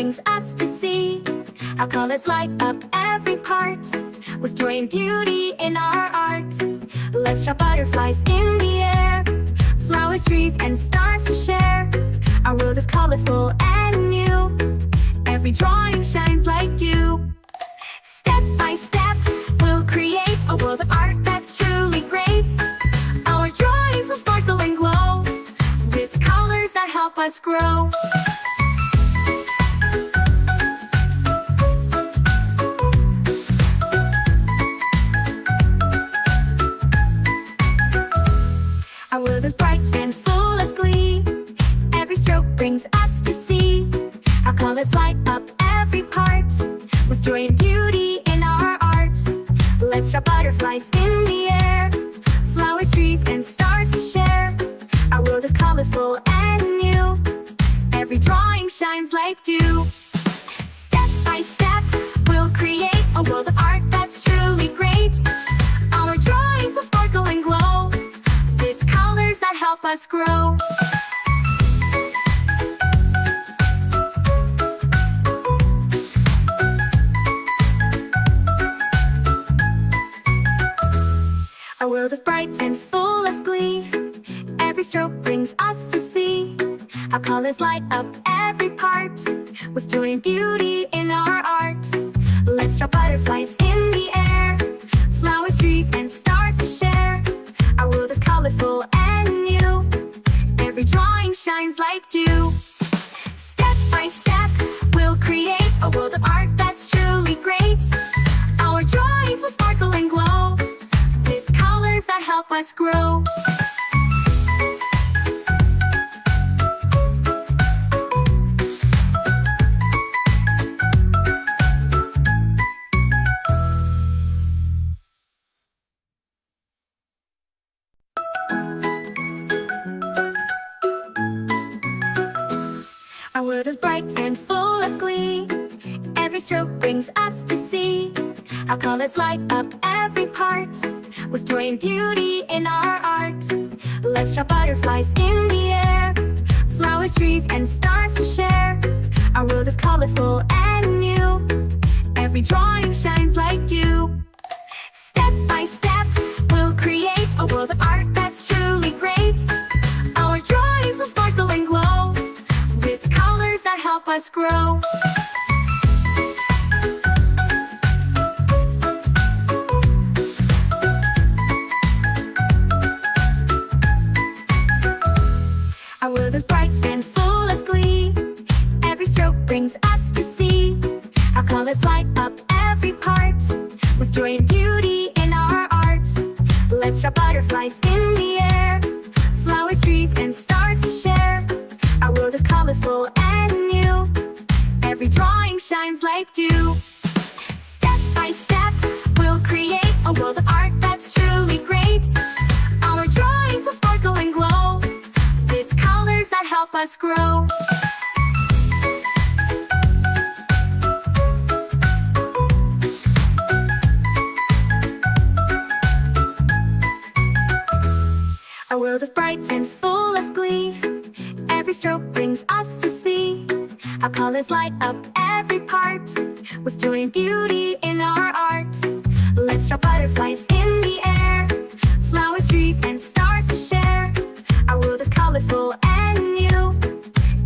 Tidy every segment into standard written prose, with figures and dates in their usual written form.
brings us to see how colors light up every part, with joy and beauty in our art. Let's draw butterflies in the air, flowers, trees, and stars to share. Our world is colorful and new, every drawing shines like dew. Step by step, we'll create a world of art that's truly great. Our drawings will sparkle and glow, with colors that help us grow. Our world is bright and full of glee, every stroke brings us to see how colors light up every part, with joy and beauty in our art. Let's draw butterflies in the air, flowers, trees, and stars to share. Our world is colorful and new, every drawing shines like dew. Step by step, we'll create a world of art that's truly great. Our drawings will sparkle and glow, with colors that help us grow. Our world is bright and full of glee, every stroke brings us to see how colors light up every part, with joy and beauty in our art. Let's draw butterflies in the air, flowers, trees, and stars to share. Our world is colorful and new, every drawing shines like dew. Step by step, we'll create a world of art that's truly great. Our drawings will sparkle and glow, with colors that help us grow. Our world is bright and full of glee, every stroke brings us to see how colors light up every part, with joy and beauty in our art. Let's draw butterflies in the air, flowers, trees, and stars to share. Our world is colorful and new, every drawing shines like dew. Step by step, we'll create a world of art that's truly great. Our drawings will sparkle and glow, with colors that help us grow. Our world is bright and full of glee, every stroke brings us to see how colors light up every part, with joy and beauty in our art. Let's draw butterflies in the air, flowers, trees, and stars to share. Our world is colorful and new, every drawing shines like dew. Step by step, we'll create a world of art that's truly great. Our drawings will sparkle and glow, with colors that help us grow. Our world is bright and full of glee, every stroke brings us to see how colors light up every part, with joy and beauty in our art. Let's draw butterflies in the air, flowers, trees, and stars to share. Our world is colorful and new,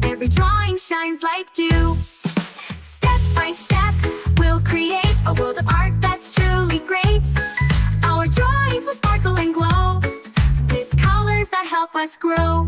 every drawing shines like dew. Step by step, we'll create a world of art that's truly great. Our drawings will sparkle and glow, with colors that help us grow.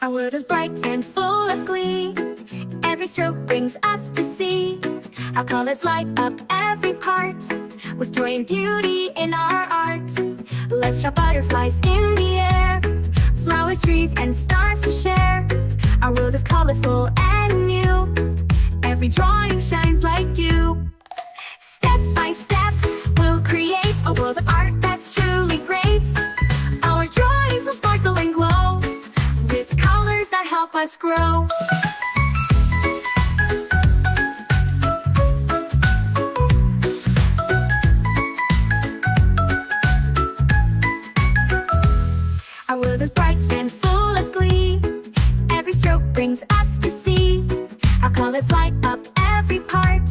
Our world is bright and full of glee, every stroke brings us to see how colors light up every part, with joy and beauty in our art. Let's draw butterflies in the air, flowers, trees, and stars to share. Our world is colorful and new, every drawing shines like dew. Step by step, we'll create a world of art that's truly great. Our drawings will sparkle and glow, with help us grow. Our world is bright and full of glee. Every stroke brings us to see. Our colors light up every part,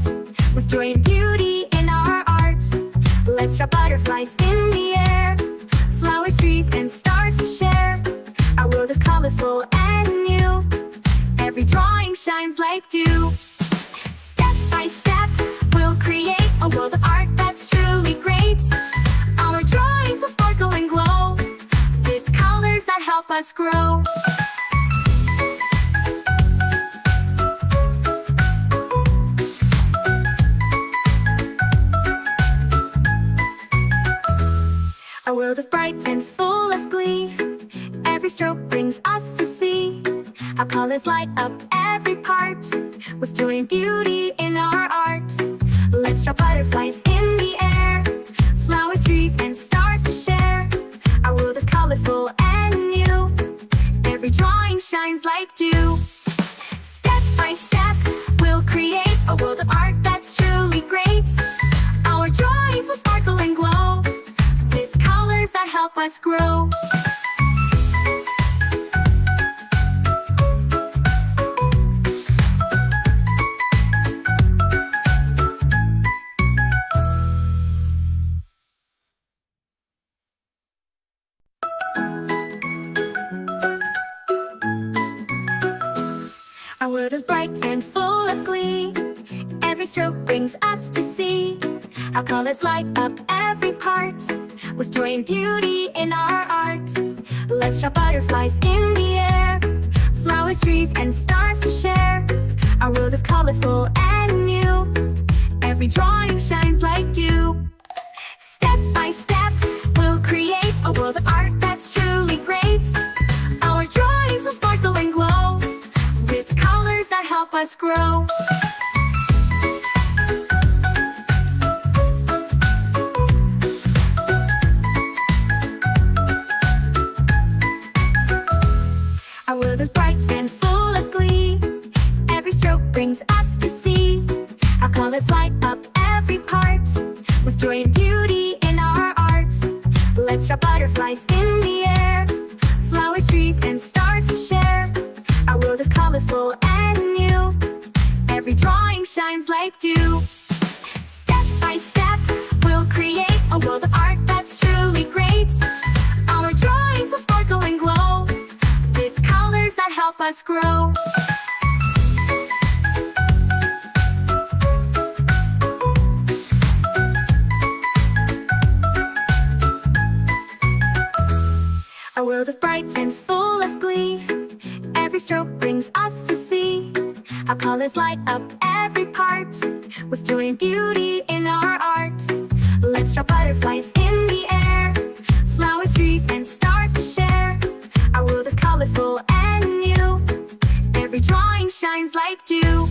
with joy and beauty in our art. Let's draw butterflies in the air, flowers, trees, and stars to share. Our world is colorful and new. Every drawing shines like dew. Step by step, we'll create a world of art that's truly great. Our drawings will sparkle and glow, with colors that help us grow. Our world is bright and full of glee. Every stroke brings us to see. Our colors light up every part, with joy and beauty in our art. Let's draw butterflies in the air, flowers, trees, and stars to share. Our world is colorful and new. Every drawing shines like dew. Step by step, we'll create a world of art that's truly great. Our drawings will sparkle and glow, with colors that help us grow. Our world is bright and full of glee. Every stroke brings us to see. Our colors light up every part, with joy and beauty in our art. Let's draw butterflies in the air, flowers, trees, and stars to share. Our world is colorful and new. Every drawing shines like dew. Step by step, we'll create a world of art that's truly great. Our drawings will sparkle and glow, with colors that help us grow. Our world is bright and full of glee. Every stroke brings us to see. Our colors light up every part, with joy and beauty in our art. Let's draw butterflies in the air, flowers, trees, and stars to share. Our world is colorful and new. Every drawing shines like dew. Step by step, we'll create a world of art that's truly great. Our drawings will sparkle and glow, with colors that help us grow. Our world is bright and full of glee. Every stroke brings us to see. Our colors light up every part, with joy and beauty in our art. Let's draw butterflies in the air, flowers, trees, and stars to share. Our world is colorful and new. Every drawing shines like dew.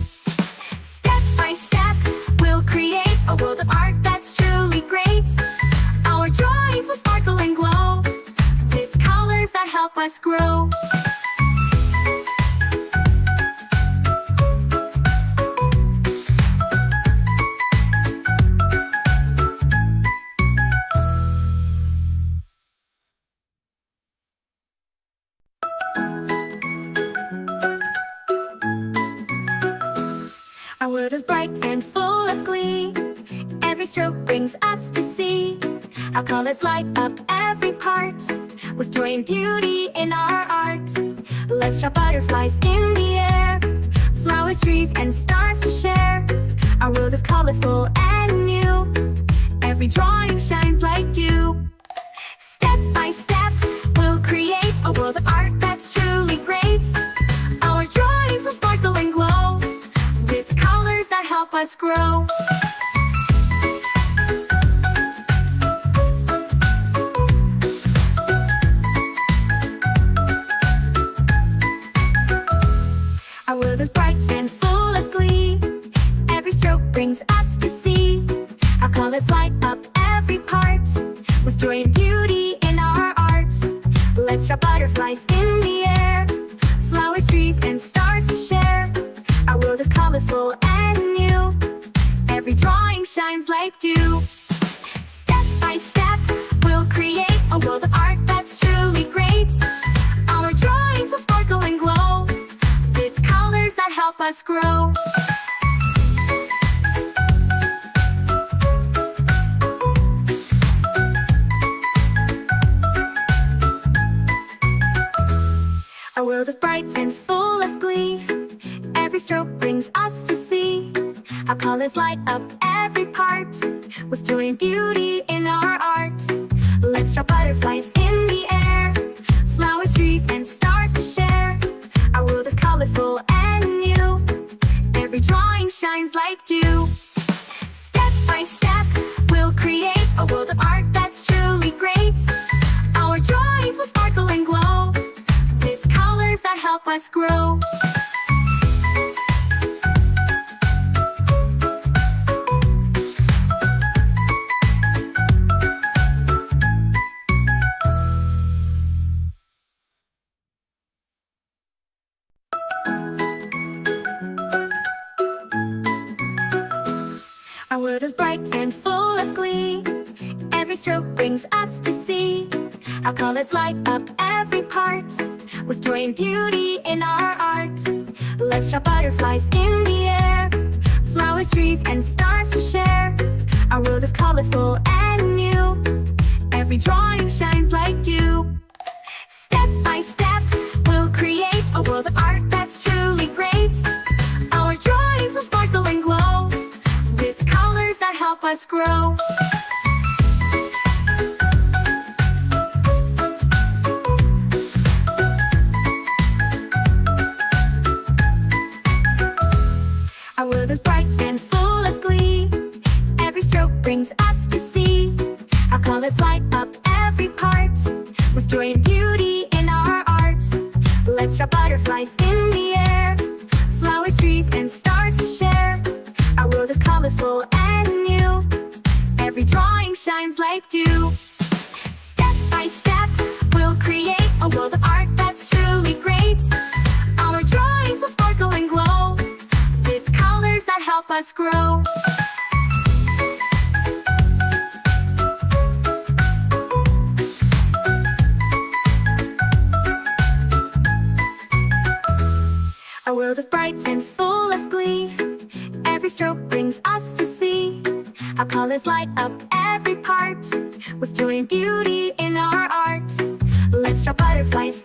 Step by step, we'll create a world of art that's truly great. Our drawings will sparkle and glow, with colors that help us grow. Our world is bright and full of glee. Every stroke brings us to see. Our colors light up every part, with joy and beauty in our art. Let's draw butterflies in the air, flowers, trees, and stars to share. Our world is colorful and new. Every drawing shines like dew. Step by step, we'll create a world of art that's truly great. Our drawings will sparkle and glow, with colors that help us grow. Our world is bright and full of glee. Every stroke brings us to see. Our colors light up every part, with joy and beauty in our art. Let's draw butterflies in the air, flowers, trees, us grow. Our world is bright and full of glee. Every stroke brings us to see how colors light up every part, with joy and beauty in our art. Let's draw butterflies in the air, flowers, trees, and stars to share. Our world is colorful and new. Every drawing shines like dew. Step by step, we'll create a world of art that's truly great. Our drawings will sparkle and glow with colors that help us grow. Our world is bright and full of glee. Every stroke brings us to see how colors light up every part, with joy and beauty in our art. Let's draw butterflies in the air, flowers, trees, and stars to share. Our world is colorful and new. Every drawing shines like dew. Step by step, we'll create a world of art that's truly great. Our drawings will sparkle and glow with colors that help us grow. Our world is bright and full of glee. Every stroke brings us to see how colors light up every part, with joy and beauty in our art. Let's draw butterflies in the air, flowers, trees, and stars to share. Our world is colorful and new. Every drawing shines like dew. Step by step, we'll create a world of art that's truly great. Our drawings will sparkle and glow with colors that help us grow. Our world is bright and full of glee. Every stroke brings us to see how colors light up every part, with joy and beauty in our art. Let's draw butterflies